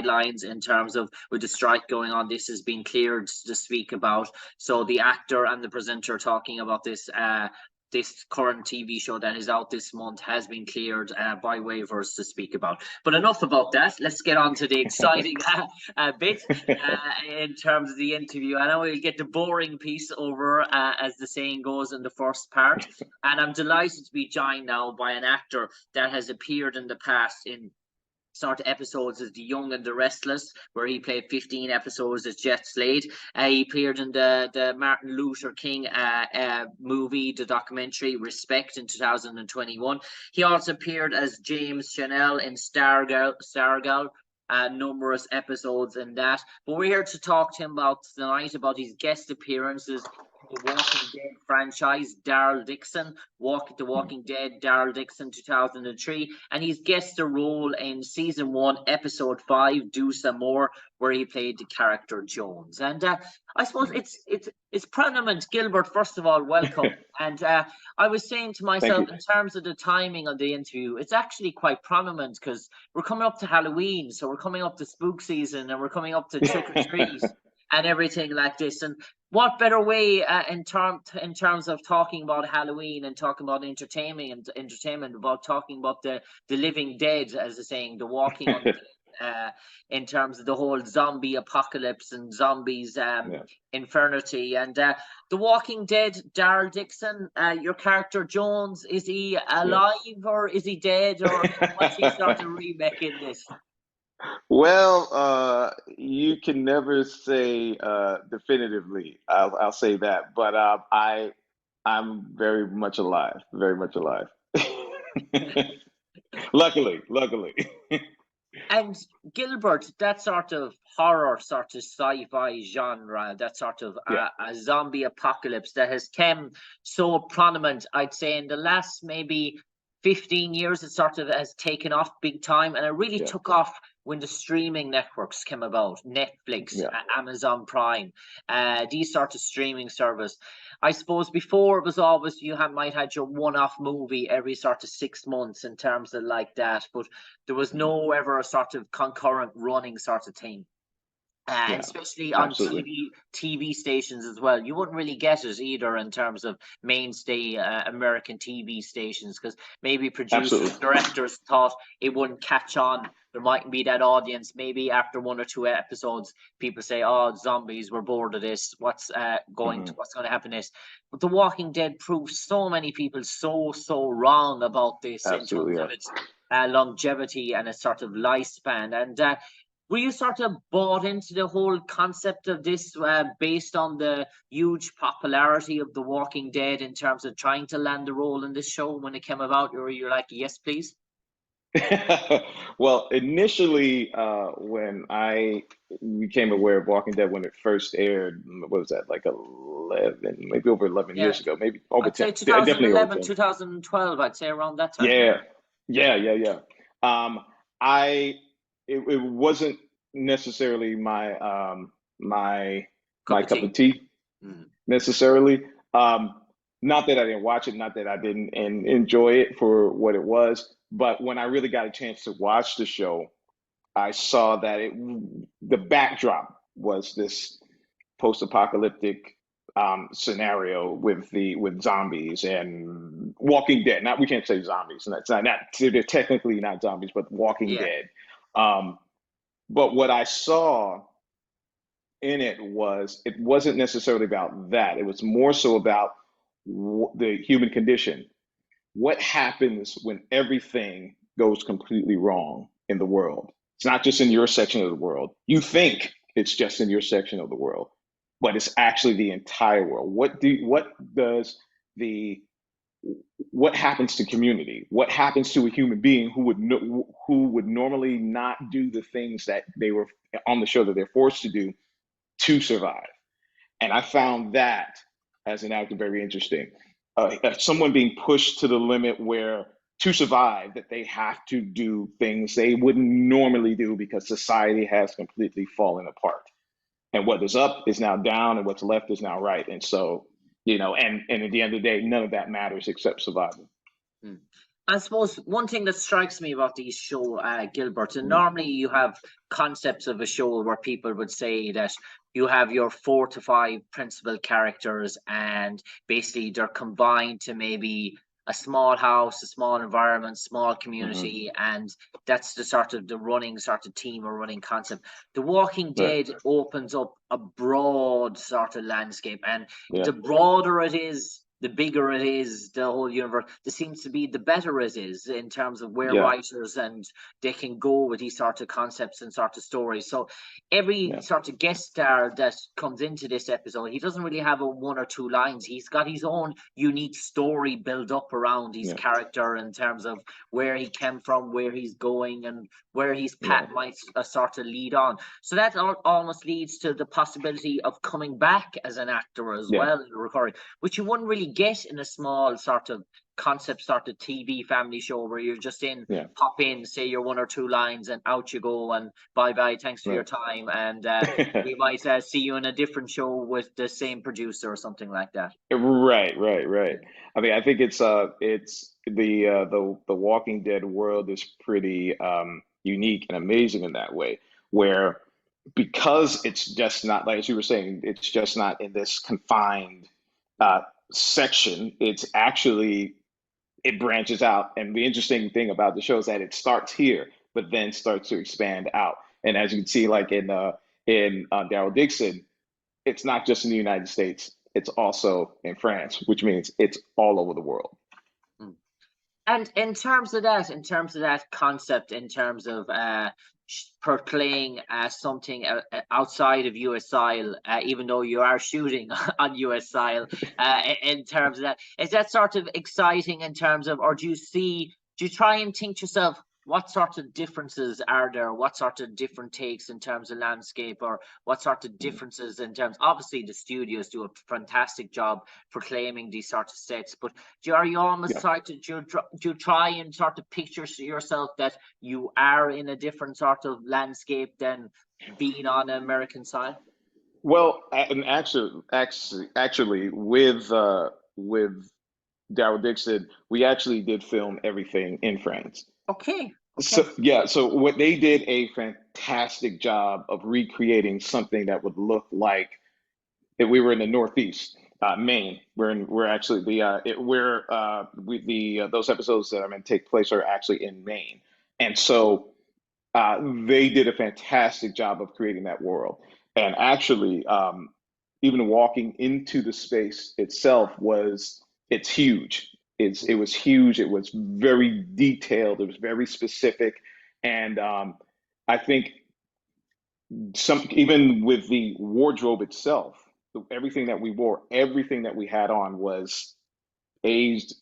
lines in terms of with the strike going on. This has been cleared to speak about. So the actor and the presenter talking about this current TV show that is out this month has been cleared by waivers to speak about. But enough about that. Let's get on to the exciting bit in terms of the interview. I know we'll get the boring piece over, as the saying goes, in the first part. And I'm delighted to be joined now by an actor that has appeared in the past in sort of episodes as The Young and the Restless, where he played 15 episodes as Jet Slade. He appeared in the Martin Luther King movie, the documentary Respect, in 2021. He also appeared as James Chanel in Stargirl, numerous episodes in that. But we're here to talk to him tonight about his guest appearances in the Walking Dead franchise, Daryl Dixon, The Walking Dead Daryl Dixon 2003, and he's guest a role in season 1, episode 5, Deux Amour, where he played the character Jones. And I suppose it's prominent. Gilbert, first of all, welcome. And I was saying to myself, in terms of the timing of the interview, it's actually quite prominent because we're coming up to Halloween, so we're coming up to spook season, and we're coming up to trick or treat and everything like this. And what better way in terms of talking about Halloween and talking about entertainment about talking about the living dead, as they're saying, the walking on the dead, in terms of the whole zombie apocalypse and zombies infernity. And The Walking Dead Daryl Dixon, your character Jones, is he alive or is he dead, or what's he sort of remaking this? Well, you can never say definitively. I'll say that, but I'm very much alive, very much alive. Luckily. And Gilbert, that sort of horror, sort of sci-fi genre, that sort of a zombie apocalypse that has come so prominent, I'd say, in the last maybe 15 years, it sort of has taken off big time, and it really took off when the streaming networks came about, Netflix, Amazon Prime, these sort of streaming service. I suppose before it was always might have your one-off movie every sort of 6 months in terms of like that, but there was no ever a sort of concurrent running sort of thing. Especially on TV stations as well. You wouldn't really get it either in terms of mainstay American TV stations, because maybe producers, directors thought it wouldn't catch on. There mightn't be that audience. Maybe after 1 or 2 episodes, people say, "Oh, zombies, we're bored of this. What's going to happen next?" But The Walking Dead proved so many people so wrong about this in terms of its longevity and its sort of lifespan. And were you sort of bought into the whole concept of this based on the huge popularity of The Walking Dead in terms of trying to land a role in this show when it came about? Or you're like, yes, please? Well, initially, when I became aware of Walking Dead when it first aired, what was that, like 11, maybe over 11 years ago, maybe over I'd 10. say 2011, definitely over 10. 2012, I'd say around that time. Yeah. It wasn't necessarily my cup of tea necessarily. Not that I didn't watch it, not that I didn't enjoy it for what it was, but when I really got a chance to watch the show, I saw that the backdrop was this post-apocalyptic scenario with zombies and Walking Dead. We can't say zombies, and they're technically not zombies, but Walking Dead. But what I saw in it wasn't necessarily about that. It was more so about the human condition. What happens when everything goes completely wrong in the world? It's not just in your section of the world. You think it's just in your section of the world, but it's actually the entire world. What happens to community? What happens to a human being who would normally not do the things that they were on the show that they're forced to do to survive? And I found that as an actor very interesting. Someone being pushed to the limit where to survive that they have to do things they wouldn't normally do because society has completely fallen apart. And what is up is now down and what's left is now right. And so, and at the end of the day, none of that matters except survival. I suppose one thing that strikes me about these show, Gilbert, and normally you have concepts of a show where people would say that you have your 4 to 5 principal characters, and basically they're combined to maybe a small house, a small environment, small community, and that's the sort of the running sort of team or running concept. The Walking Dead opens up a broad sort of landscape, and the broader it is, the bigger it is, the whole universe, there seems to be the better it is in terms of where writers and they can go with these sort of concepts and sort of stories. So every sort of guest star that comes into this episode, he doesn't really have a 1 or 2 lines. He's got his own unique story built up around his character in terms of where he came from, where he's going, and where his path might sort of lead on. So that almost leads to the possibility of coming back as an actor as well in the recording, which you wouldn't really get in a small sort of concept sort of TV family show where you're just in, pop in, say your 1 or 2 lines, and out you go, and bye, thanks for your time, and we might see you in a different show with the same producer or something like that. Right. I mean, I think it's the Walking Dead world is pretty unique and amazing in that way, where because it's just not, like as you were saying, it's just not in this confined section. It's actually, it branches out. And the interesting thing about the show is that it starts here, but then starts to expand out. And as you can see, like in Daryl Dixon, it's not just in the United States, it's also in France, which means it's all over the world. And in terms of that concept, in terms of portraying something outside of US soil, even though you are shooting on US soil, in terms of that, is that sort of exciting in terms of, or do you try and think to yourself, what sort of differences are there? What sort of different takes in terms of landscape, or what sort of differences in terms? Obviously, the studios do a fantastic job proclaiming these sort of sets, but are you almost do you try and sort of picture yourself that you are in a different sort of landscape than being on an American side? Well, and actually, with Daryl Dixon, we actually did film everything in France. Okay. So what they did a fantastic job of recreating something that would look like if we were in the Northeast, Maine. We're actually those episodes that are going to take place are actually in Maine, and so they did a fantastic job of creating that world. And actually, even walking into the space itself it's huge. It was huge. It was very detailed. It was very specific, and I think even with the wardrobe itself, everything that we wore, everything that we had on was aged,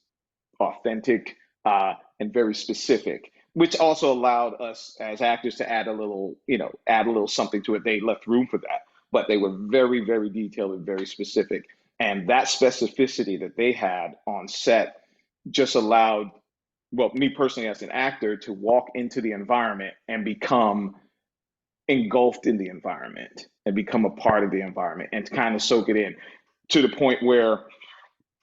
authentic, and very specific, which also allowed us as actors to add a little something to it. They left room for that, but they were very, very detailed and very specific. And that specificity that they had on set just allowed, well, me personally as an actor, to walk into the environment and become engulfed in the environment and become a part of the environment and to kind of soak it in, to the point where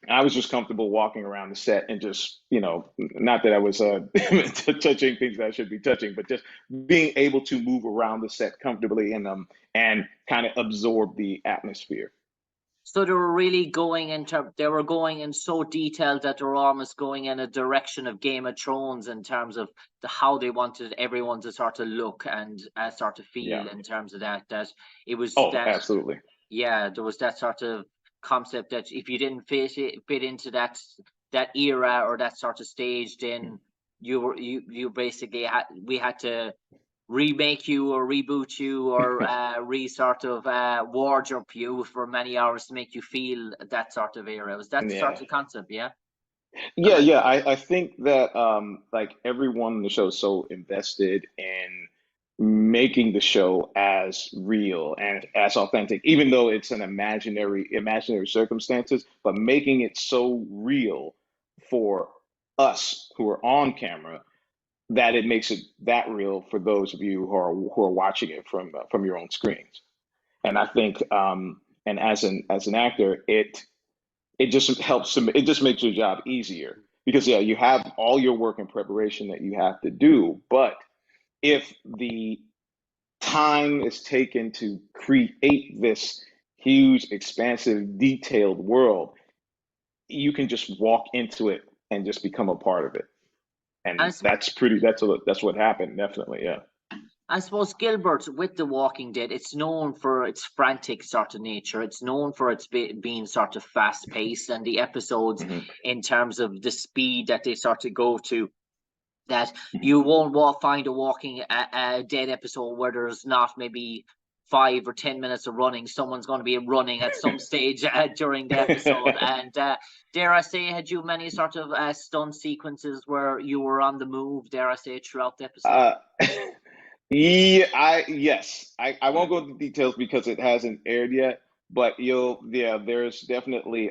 I was just comfortable walking around the set and just, not that I was touching things that I should be touching, but just being able to move around the set comfortably in them and kind of absorb the atmosphere. So they were really going in so detailed that they were almost going in a direction of Game of Thrones in terms of how they wanted everyone to sort of look and sort of feel in terms of that it was. Absolutely. Yeah, there was that sort of concept that if you didn't fit into that era or that sort of stage, then you basically we had to remake you or reboot you or wardrobe you for many hours to make you feel that sort of era. Was that the sort of concept? I think that like everyone in the show is so invested in making the show as real and as authentic, even though it's an imaginary circumstances, but making it so real for us who are on camera that it makes it that real for those of you who are watching it from your own screens. And I think and as an actor, it just helps it just makes your job easier, because yeah, you have all your work and preparation that you have to do, but if the time is taken to create this huge, expansive, detailed world, you can just walk into it and just become a part of it. And that's what happened, definitely, yeah. I suppose, Gilbert, with The Walking Dead, it's known for its frantic sort of nature. It's known for its being sort of fast paced, and the episodes, in terms of the speed that they sort of go to, that you won't find a Dead episode where there's not maybe 5 or 10 minutes of running. Someone's going to be running at some stage during the episode. And dare I say, had you many sort of stunt sequences where you were on the move, dare I say, throughout the episode? Yes. I won't go into details because it hasn't aired yet, but there's definitely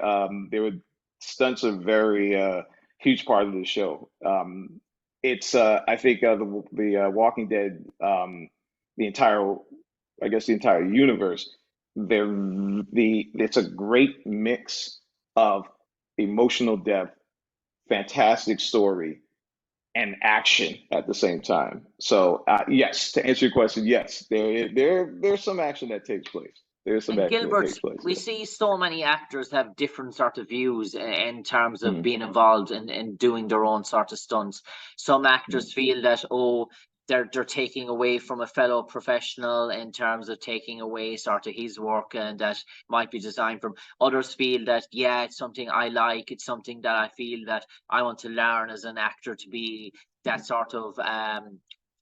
stunts are very huge part of the show. It's I think the Walking Dead, the entire, I guess the entire universe, it's a great mix of emotional depth, fantastic story, and action at the same time. So yes, to answer your question, yes, there's some action that takes place. There's some And action that Gilbert, takes place. we see so many actors have different sort of views in terms of being involved in doing their own sort of stunts. Some actors feel that, oh, they're taking away from a fellow professional in terms of taking away sort of his work, and that might be designed from. Others feel that, yeah, it's something I like. It's something that I feel that I want to learn as an actor, to be that sort of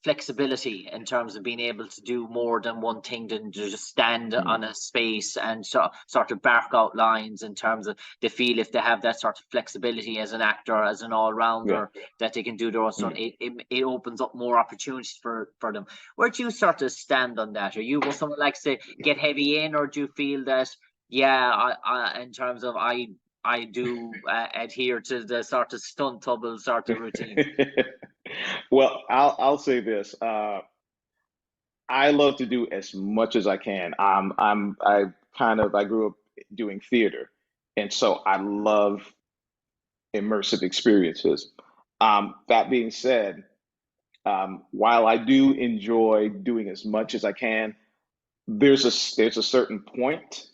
flexibility in terms of being able to do more than one thing than to just stand on a space and sort of bark out lines, in terms of they feel if they have that sort of flexibility as an actor, as an all-rounder, that they can do their own stuff. It opens up more opportunities for them. Where do you sort of stand on that? Are you someone likes to get heavy in, or do you feel that, yeah, I in terms of I do adhere to the sort of stunt double sort of routine? Well, I'll say this. I love to do as much as I can. I grew up doing theater, and so I love immersive experiences. That being said, while I do enjoy doing as much as I can, there's a certain point,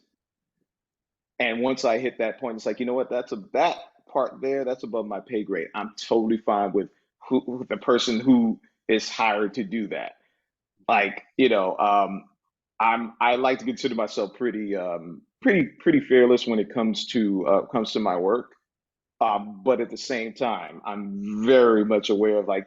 and once I hit that point, it's like, you know what? That part there, that's above my pay grade. I'm totally fine with the person who is hired to do that. Like, I like to consider myself pretty fearless when it comes to my work. But at the same time, I'm very much aware of, like,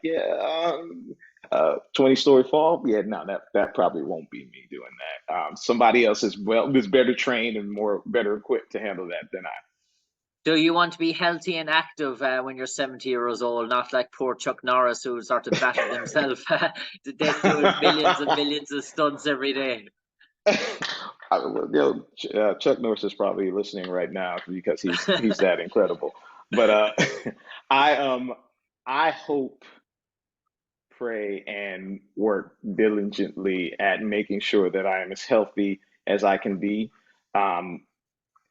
20-story fall. Yeah, no, that probably won't be me doing that. Somebody else is better trained and better equipped to handle that than I. Do you want to be healthy and active when you're 70 years old, not like poor Chuck Norris, who sort of battered himself doing millions and millions of stunts every day? Chuck Norris is probably listening right now because he's that incredible. But I hope, pray, and work diligently at making sure that I am as healthy as I can be.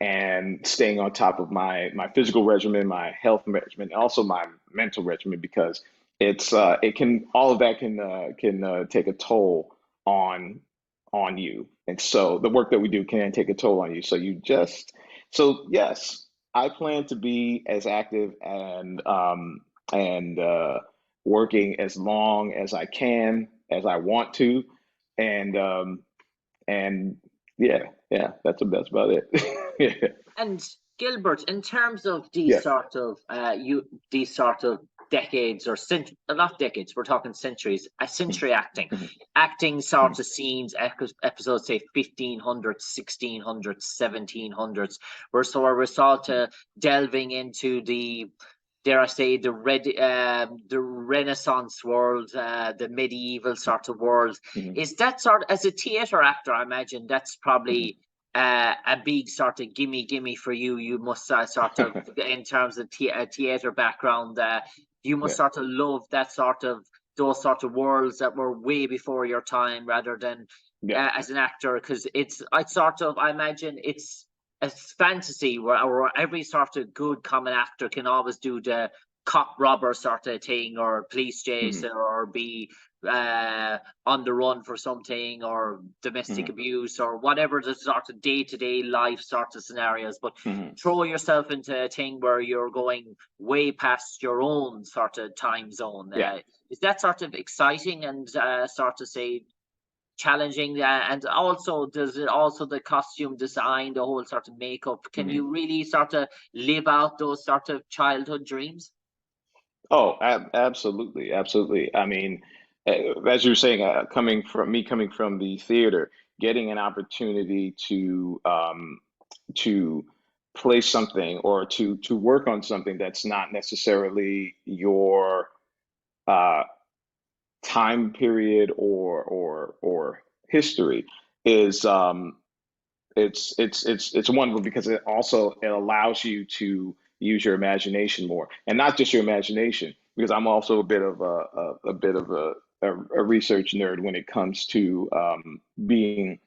And staying on top of my physical regimen, my health regimen, and also my mental regimen, because all of that can take a toll on you, and so the work that we do can take a toll on you. So yes, I plan to be as active and working as long as I can, as I want to, and yeah, that's about it. Yeah. And Gilbert, in terms of Yeah. these sort of decades, or not decades, we're talking centuries, a century acting sort of scenes, episodes, say 1500s, 1600s, 1700s, where we're sort of delving into the, dare I say, the Renaissance world, the medieval sort of world. Is that sort of, as a theatre actor, I imagine that's probably a big sort of gimme for you. You must sort of, in terms of theatre background, you must sort of love that sort of, those sort of worlds that were way before your time, rather than as an actor, because I imagine it's a fantasy where every sort of good common actor can always do the cop robber sort of thing, or police chaser, or be on the run for something, or domestic abuse, or whatever the sort of day-to-day life sort of scenarios. But throw yourself into a thing where you're going way past your own sort of time zone. Is that sort of exciting and sort of say challenging? And also, does it also the costume design, the whole sort of makeup, can you really sort of live out those sort of childhood dreams? Oh, absolutely, absolutely. I mean, as you were saying, coming from the theater, getting an opportunity to play something, or to work on something that's not necessarily your uh, time period or history, is it's wonderful, because it allows you to use your imagination more, and not just your imagination, because I'm also a bit of a research nerd when it comes to being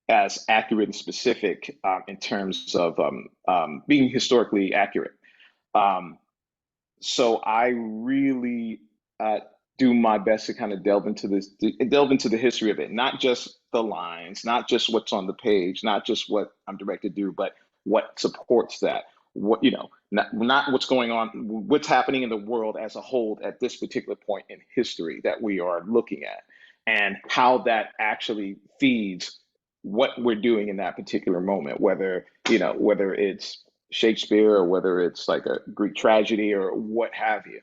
as accurate and specific, in terms of being historically accurate. Um, so I really do my best to kind of delve into the history of it, not just the lines, not just what's on the page, not just what I'm directed to do, but what supports that. What, not what's going on, what's happening in the world as a whole at this particular point in history that we are looking at, and how that actually feeds what we're doing in that particular moment, whether it's Shakespeare, or whether it's like a Greek tragedy, or what have you.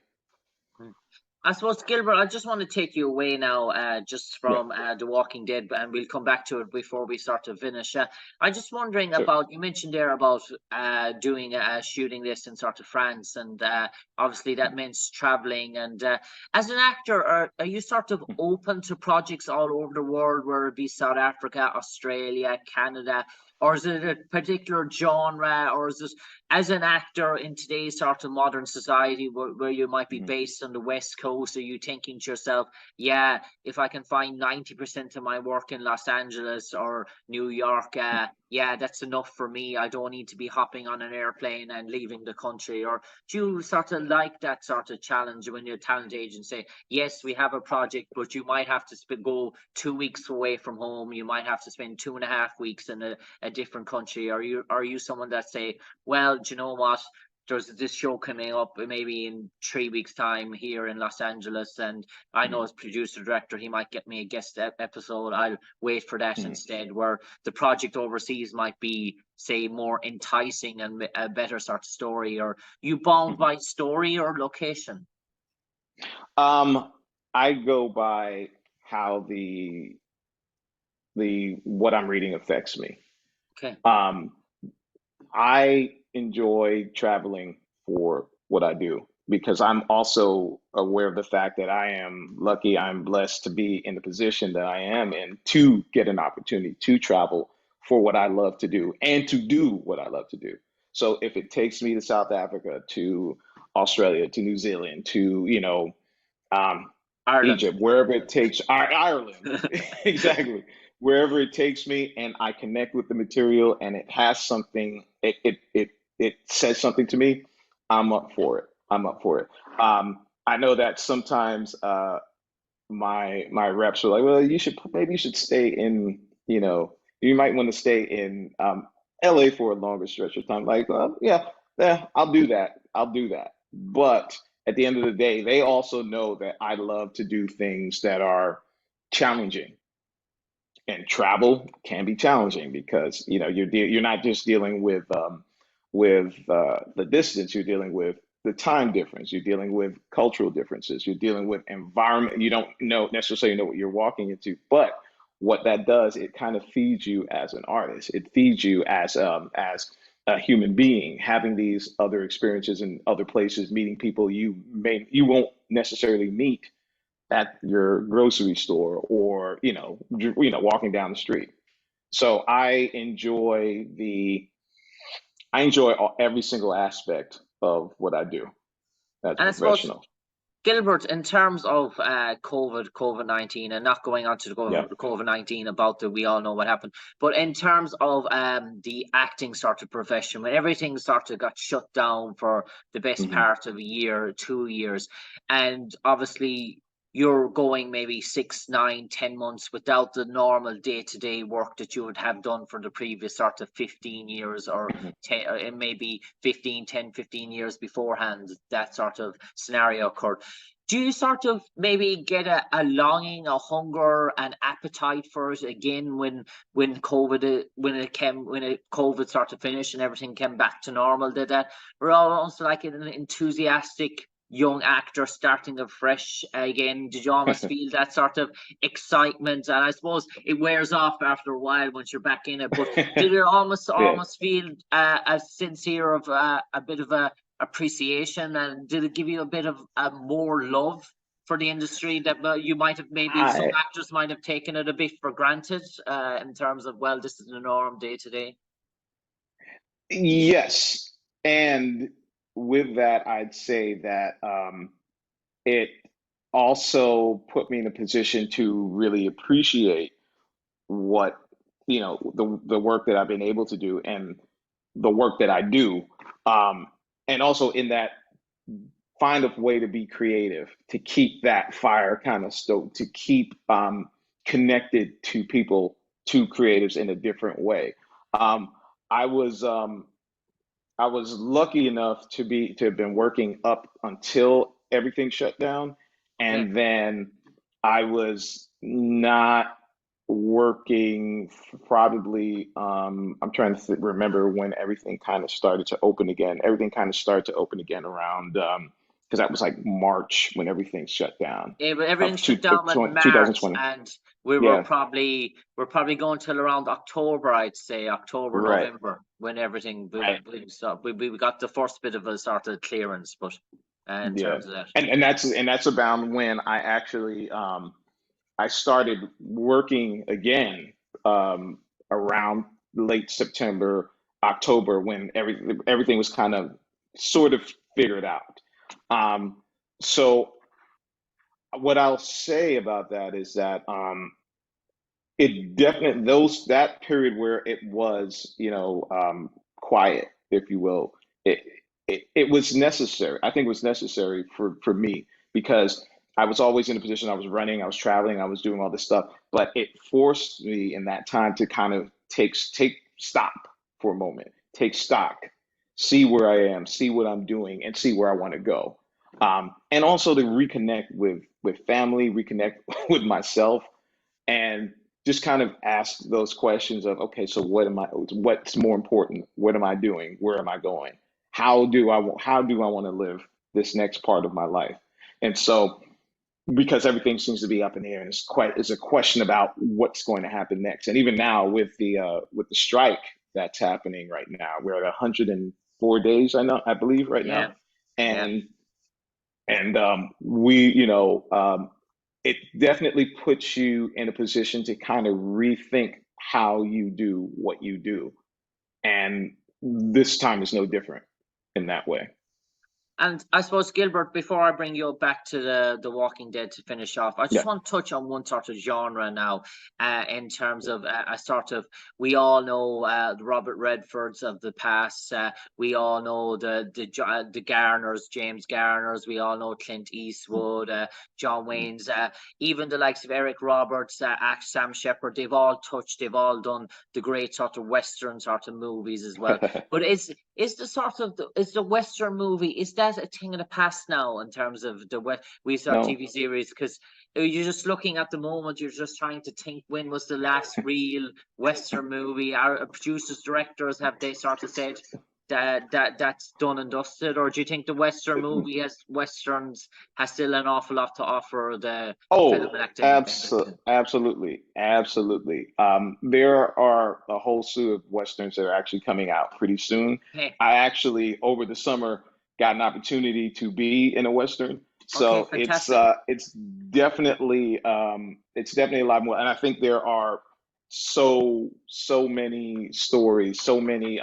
I suppose, Gilbert, I just want to take you away now, just Yeah, from The Walking Dead, and we'll come back to it before we start to finish. I'm just wondering sure. about, you mentioned there about doing shooting this in sort of France, and obviously that means traveling. And as an actor, are you sort of open to projects all over the world, whether it be South Africa, Australia, Canada, or is it a particular genre, or is it, as an actor in today's sort of modern society, where you might be based on the West Coast, are you thinking to yourself, yeah, if I can find 90% of my work in Los Angeles or New York, yeah, that's enough for me. I don't need to be hopping on an airplane and leaving the country. Or do you sort of like that sort of challenge when you're a talent agent, say, yes, we have a project, but you might have to go 2 weeks away from home. You might have to spend 2.5 weeks in a different country. Are you someone that say, well, do you know what? There's this show coming up maybe in 3 weeks' time here in Los Angeles, and I know as producer director, he might get me a guest episode. I'll wait for that instead. Where the project overseas might be, say, more enticing and a better sort of story. Or you bound by story or location? I go by how the what I'm reading affects me. Okay. I enjoy traveling for what I do, because I'm also aware of the fact that I am lucky, I'm blessed to be in the position that I am in, to get an opportunity to travel for what I love to do, and to do what I love to do. So if it takes me to South Africa, to Australia, to New Zealand, to, um, Ireland. Egypt, wherever it takes, Ireland, exactly, wherever it takes me, and I connect with the material, and it has something, it says something to me, I'm up for it. I'm up for it. I know that sometimes my reps are like, well, maybe you should stay in, you might want to stay in LA for a longer stretch of time. Like, yeah, yeah, I'll do that. I'll do that. But at the end of the day, they also know that I love to do things that are challenging, and travel can be challenging, because you're not just dealing with the distance. You're dealing with the time difference. You're dealing with cultural differences. You're dealing with environment. You don't necessarily know what you're walking into, but what that does, it kind of feeds you as an artist. It feeds you as a human being, having these other experiences in other places, meeting people you won't necessarily meet at your grocery store, or walking down the street. So I enjoy every single aspect of what I do as a And I suppose, professional. Gilbert, in terms of COVID-19, and not going on to the COVID-19 about the, we all know what happened, but in terms of the acting sort of profession, when everything sort of got shut down for the best part of a year, 2 years, and obviously you're going maybe 6, 9, 10 months without the normal day-to-day work that you would have done for the previous sort of 15 years, or maybe 15 years beforehand, that sort of scenario occurred. Do you sort of maybe get a longing, a hunger, an appetite for it again when COVID sort of finished and everything came back to normal? Did that, we're almost like an enthusiastic young actor starting afresh again? Did you almost feel that sort of excitement? And I suppose it wears off after a while once you're back in it, but did it almost feel a sincere of a bit of a appreciation, and did it give you a bit of more love for the industry that you might have, maybe some actors might have taken it a bit for granted in terms of, well, this is the norm day to day? Yes, and with that, I'd say that it also put me in a position to really appreciate what, you know, the work that I've been able to do and the work that I do. And also in that, find a way to be creative, to keep that fire kind of stoked, to keep connected to people, to creatives in a different way. I was lucky enough to have been working up until everything shut down, and then I was not working probably. I'm trying to remember when everything kind of started to open again. Everything kind of started to open again around because that was like March when everything shut down. Yeah, but everything shut down in March, 2020. And we're probably going till around October, I'd say, October, November, when everything we got the first bit of a sort of clearance, but in terms of that. And that's about when I actually I started working again around late September, October, when everything was kind of sort of figured out. So what I'll say about that is that it definitely, that period where it was, you know, quiet, if you will, it was necessary. I think it was necessary for me, because I was always in a position, I was running, I was traveling, I was doing all this stuff, but it forced me in that time to kind of take stop for a moment, take stock, see where I am, see what I'm doing, and see where I want to go. And also to reconnect with family, reconnect with myself, and just kind of ask those questions of, okay, so what's more important? What am I doing? Where am I going? How do I want to live this next part of my life? And so, because everything seems to be up in the air, and it's a question about what's going to happen next. And even now with the strike that's happening right now, we're at 104 days, I believe right now. And we, you know, it definitely puts you in a position to kind of rethink how you do what you do. And this time is no different in that way. And I suppose, Gilbert, before I bring you back to the Walking Dead to finish off, I just want to touch on one sort of genre now, in terms of a sort of, we all know the Robert Redfords of the past. We all know the Garners, James Garners. We all know Clint Eastwood, John Wayne's, even the likes of Eric Roberts, Sam Shepard. They've all done the great sort of Western sort of movies as well. But is the Western movie, is that a thing of the past now in terms of we saw TV series? Because you're just looking at the moment, you're just trying to think, when was the last real Western movie? Our producers, directors, have they sort of said that's done and dusted? Or do you think the Western movie Westerns has still an awful lot to offer the film acting? Absolutely. There are a whole slew of Westerns that are actually coming out pretty soon. I actually, over the summer, got an opportunity to be in a Western. So it's definitely a lot more. And I think there are so many stories, so many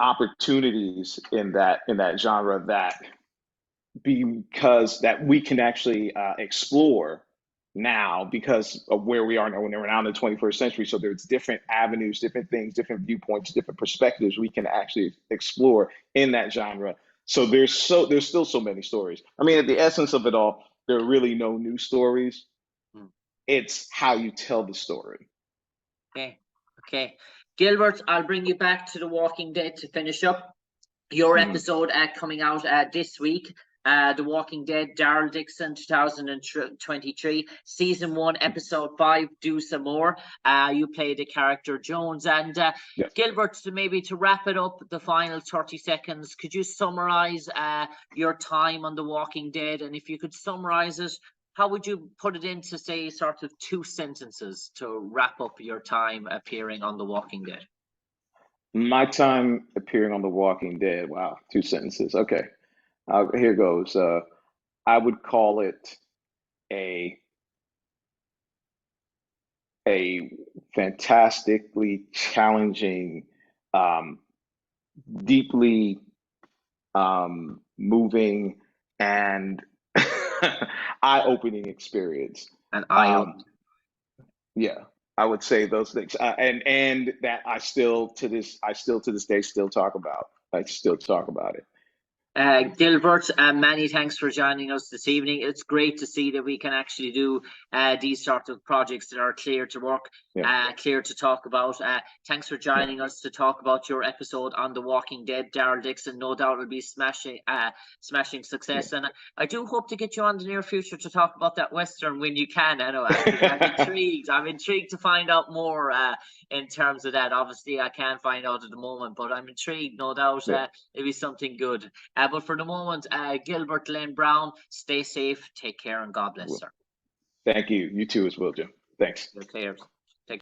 opportunities in that genre, that because that we can actually explore now because of where we are now, when we're now in the 21st century. So there's different avenues, different things, different viewpoints, different perspectives we can actually explore in that genre. So there's still so many stories. I mean, at the essence of it all, there are really no new stories. It's how you tell the story. Okay. Gilbert, I'll bring you back to The Walking Dead to finish up. Your episode coming out this week, The Walking Dead, Daryl Dixon, 2023, Season 1, Episode 5, Deux Amour. You play the character Jones. And Gilbert, to wrap it up, the final 30 seconds, could you summarize your time on The Walking Dead? And if you could summarize it, how would you put it into, say, sort of 2 sentences to wrap up your time appearing on The Walking Dead? My time appearing on The Walking Dead. Wow, 2 sentences. Okay, here goes. I would call it a fantastically challenging, deeply moving, and eye-opening experience. An eye-opening. Yeah, I would say those things, and that I still to this day still talk about. I still talk about it. Gilbert, many thanks for joining us this evening. It's great to see that we can actually do these sort of projects that are clear to work, clear to talk about. Thanks for joining us to talk about your episode on The Walking Dead, Daryl Dixon. No doubt it'll be smashing success, and I do hope to get you on in the near future to talk about that Western when you can. I'm intrigued. I'm intrigued to find out more in terms of that. Obviously, I can't find out at the moment, but I'm intrigued. No doubt it'll be something good. But for the moment, Gilbert Glenn Brown, stay safe, take care, and God bless, sir. Thank you. You too as well, Jim. Thanks. You're clear.